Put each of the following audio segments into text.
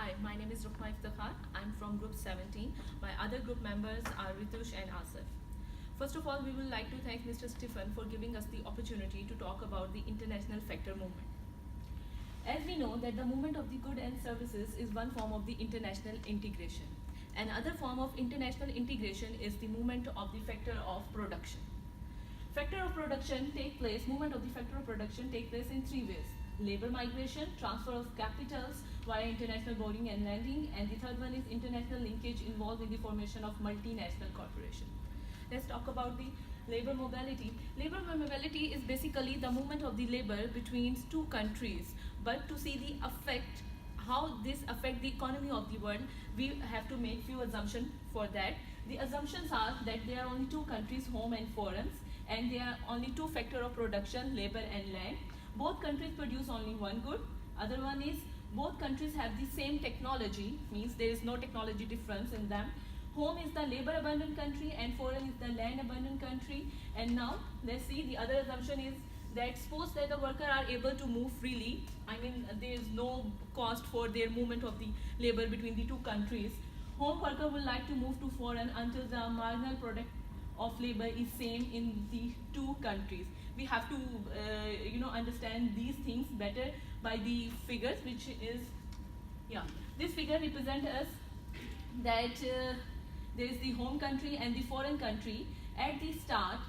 Hi, my name is Rukma Iftikhar. I'm from Group 17. My other group members are Ritush and Asif. First of all, we would like to thank Mr. Stephen for giving us the opportunity to talk about the international factor movement. As we know that the movement of the goods and services is one form of the international integration. Another form of international integration is the movement of the factor of production. Movement of the factor of production take place in three ways: labor migration, transfer of capitals via international borrowing and lending, and the third one is international linkage involved in the formation of multinational corporation. Let's talk about the labor mobility. Labor mobility is basically the movement of the labor between two countries. But to see the effect, how this affect the economy of the world, we have to make few assumptions for that. The assumptions are that there are only two countries, home and foreign, and there are only two factors of production, labor and land. Both countries produce only one good. Other one is both countries have the same technology, means there is no technology difference in them. Home is the labor abundant country and foreign is the land abundant country. And now let's see, the other assumption is that suppose that the worker are able to move freely, I mean there is no cost for their movement of the labor between the two countries. Home worker would like to move to foreign until the marginal product of labor is same in the two countries. We have to understand these things better by the figures, which is, this figure represents us that there is the home country and the foreign country. At the start,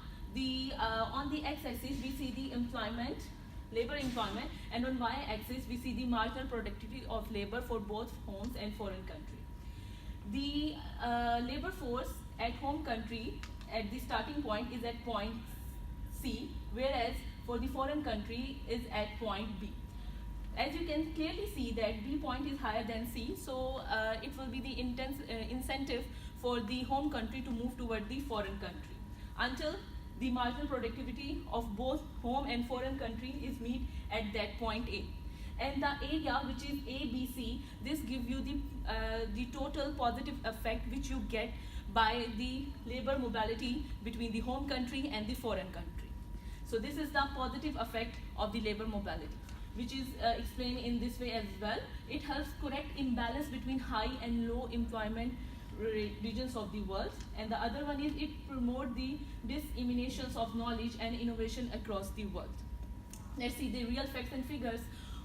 on the x-axis we see the employment, labor employment, and on y-axis we see the marginal productivity of labor for both homes and foreign country. The labor force at home country at the starting point is at point C, whereas for the foreign country is at point B. As you can clearly see that B point is higher than C, so it will be the incentive for the home country to move toward the foreign country until the marginal productivity of both home and foreign country is meet at that point A. And the area, which is ABC, this gives you the total positive effect which you get by the labor mobility between the home country and the foreign country. So this is the positive effect of the labor mobility, which is explained in this way as well. It helps correct imbalance between high and low employment regions of the world. And the other one is it promotes the disseminations of knowledge and innovation across the world. Let's see the real facts and figures.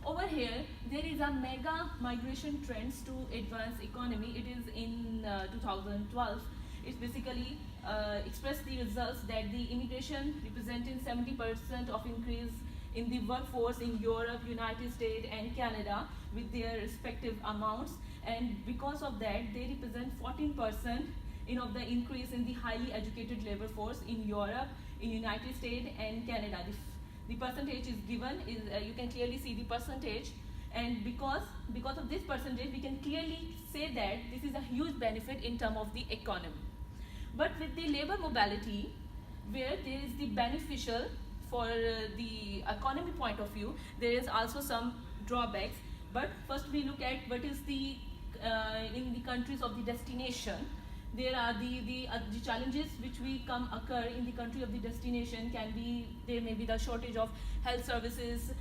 Over here, there is a mega migration trends to advanced economy. It is in 2012. It's basically expressed the results that the immigration representing 70% of increase in the workforce in Europe, United States and Canada with their respective amounts, and because of that they represent 14% of the increase in the highly educated labor force in Europe, in United States and Canada. The percentage is given, you can clearly see the percentage, and because of this percentage we can clearly say that this is a huge benefit in terms of the economy. But with the labor mobility, where there is the beneficial for the economy point of view, there is also some drawbacks. But first we look at what is the in the countries of the destination. There are the challenges which occur in the country of the destination. There may be the shortage of health services,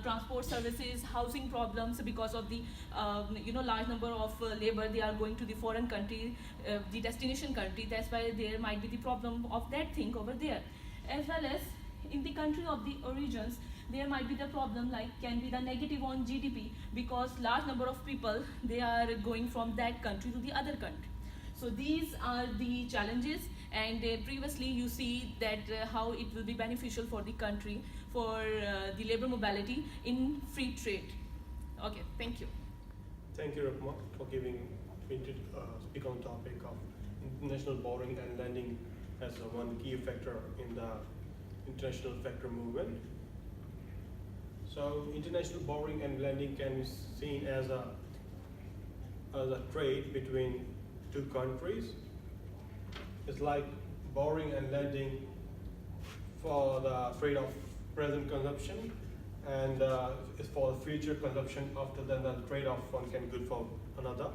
transport services, housing problems because of the large number of labor they are going to the foreign country, the destination country. That's why there might be the problem of that thing over there. As well as in the country of the origins, there might be the problem can be the negative on GDP because large number of people they are going from that country to the other country. So these are the challenges, and previously you see that how it will be beneficial for the country for the labor mobility in free trade. Okay, thank you. Thank you, Rukma, for giving me to speak on the topic of international borrowing and lending as one key factor in the international factor movement. So international borrowing and lending can be seen as a trade between two countries. It's like borrowing and lending for the trade of present consumption, and it's for the future consumption after then the trade of one can good for another.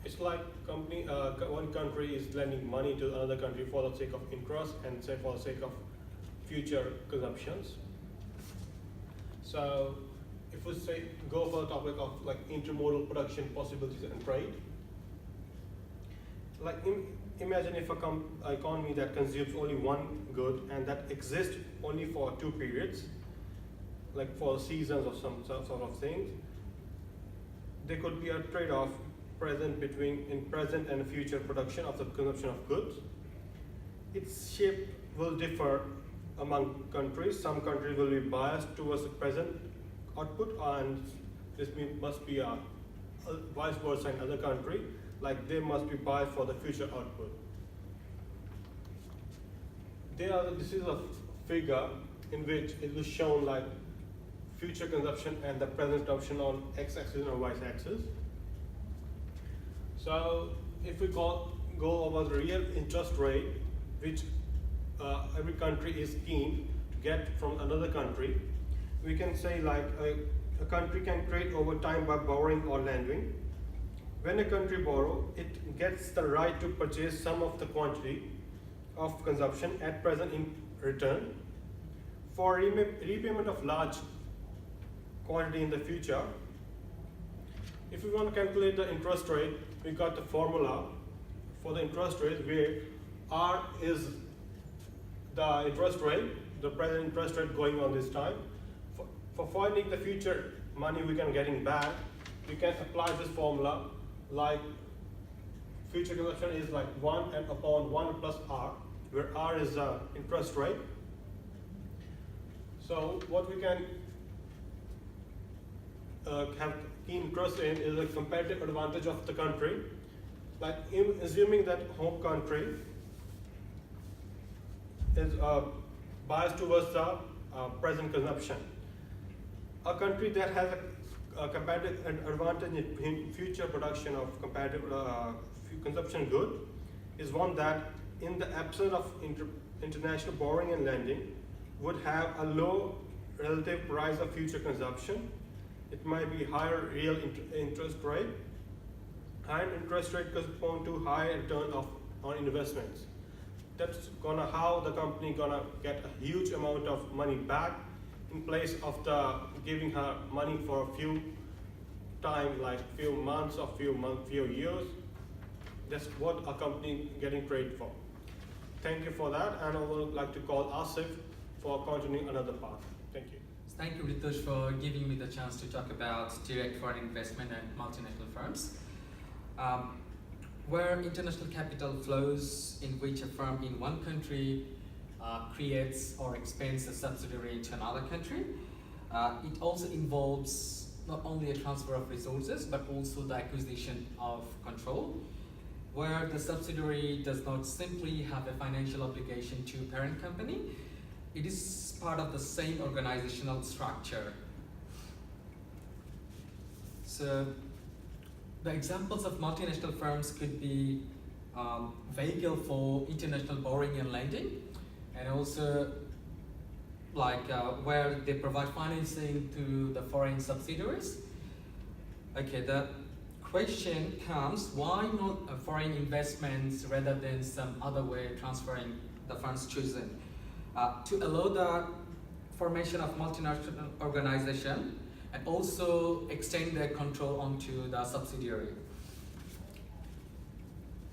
It's like one country is lending money to another country for the sake of interest and say for the sake of future consumptions. So if we say go for the topic of like intermodal production possibilities and trade, like imagine if a economy that consumes only one good and that exists only for 2 periods, like for seasons or some sort of things. There could be a trade-off in present and future production of the consumption of goods. Its shape will differ among countries. Some countries will be biased towards the present output, and this must be a vice versa in other country, like they must be biased for the future output. This is a figure in which it was shown like future consumption and the present consumption on x-axis and y-axis. So if we go over the real interest rate, which every country is keen to get from another country, we can say like a country can trade over time by borrowing or lending. When a country borrows, it gets the right to purchase some of the quantity of consumption at present in return. For repayment of large quantity in the future, if we want to calculate the interest rate, we got the formula for the interest rate where R is the interest rate, the present interest rate going on this time. For finding the future money we can getting back, we can apply this formula like future consumption is like 1 and upon 1 plus R, where R is the interest rate. So what we can have keen interest in is the competitive advantage of the country. Like assuming that home country is biased towards the present consumption. A country that has a competitive advantage in future production of competitive consumption good is one that, in the absence of international borrowing and lending, would have a low relative price of future consumption. It might be higher real interest rate, and interest rate correspond to high return on investments. That's how the company gonna get a huge amount of money back in place of the giving her money for a few time, like few months or few years. That's what a company getting trade for. Thank you for that, and I would like to call Asif for continuing another part. Thank you. Thank you, Ritush, for giving me the chance to talk about direct foreign investment and multinational firms. Where international capital flows in which a firm in one country creates or expands a subsidiary into another country. It also involves not only a transfer of resources, but also the acquisition of control, where the subsidiary does not simply have a financial obligation to a parent company. It is part of the same organizational structure. So the examples of multinational firms could be vehicle for international borrowing and lending, and also like where they provide financing to the foreign subsidiaries. Okay, the question comes, why not foreign investments rather than some other way transferring the funds chosen? To allow the formation of multinational organization and also extend their control onto the subsidiary.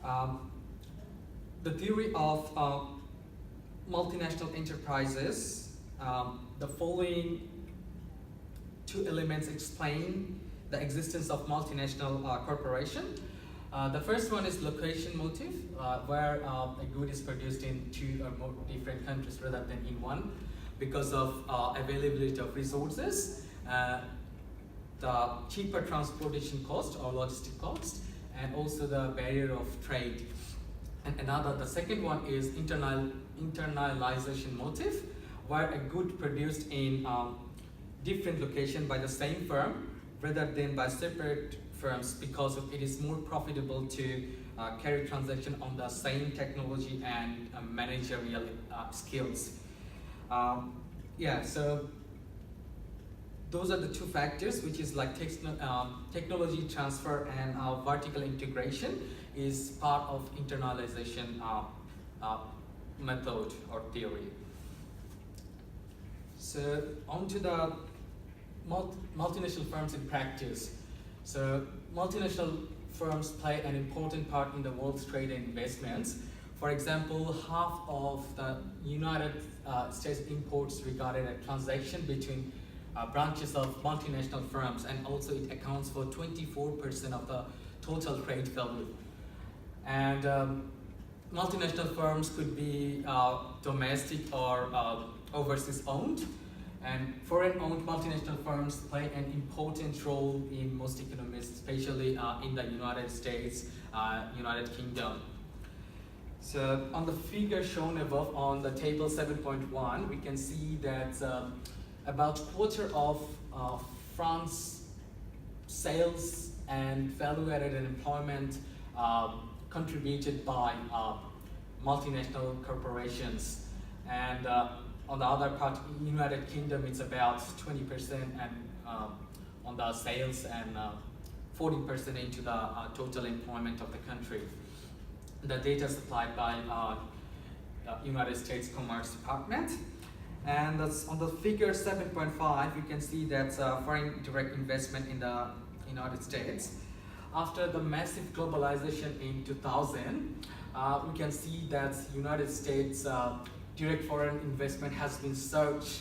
The theory of multinational enterprises, the following two elements explain the existence of multinational corporation. The first one is location motive, where a good is produced in 2 or more different countries rather than in one, because of availability of resources, the cheaper transportation cost or logistic cost, and also the barrier of trade. And the second one is internalization motive, where a good produced in different location by the same firm rather than by separate firms, because it is more profitable to carry transaction on the same technology and managerial skills. So those are the two factors, which is like technology transfer and vertical integration is part of internalization method or theory. So on to the multinational firms in practice. So multinational firms play an important part in the world's trade and investments. For example, half of the United States imports regarded a transaction between branches of multinational firms, and also it accounts for 24% of the total trade value. And multinational firms could be domestic or overseas owned, and foreign-owned multinational firms play an important role in most economies, especially in the United States, United Kingdom. So on the figure shown above on the table 7.1, we can see that about a quarter of France sales and value-added employment contributed by multinational corporations. And on the other part, in United Kingdom, it's about 20% and on the sales and 40% into the total employment of the country. The data supplied by United States Commerce Department. And that's on the figure 7.5, you can see that foreign direct investment in the United States. After the massive globalization in 2000, we can see that United States direct foreign investment has been surged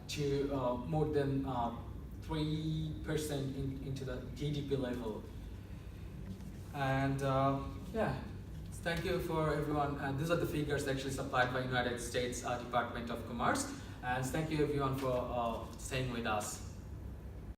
to more than 3% into the GDP level. And yeah, thank you for everyone. And these are the figures actually supplied by United States Department of Commerce. And thank you everyone for staying with us.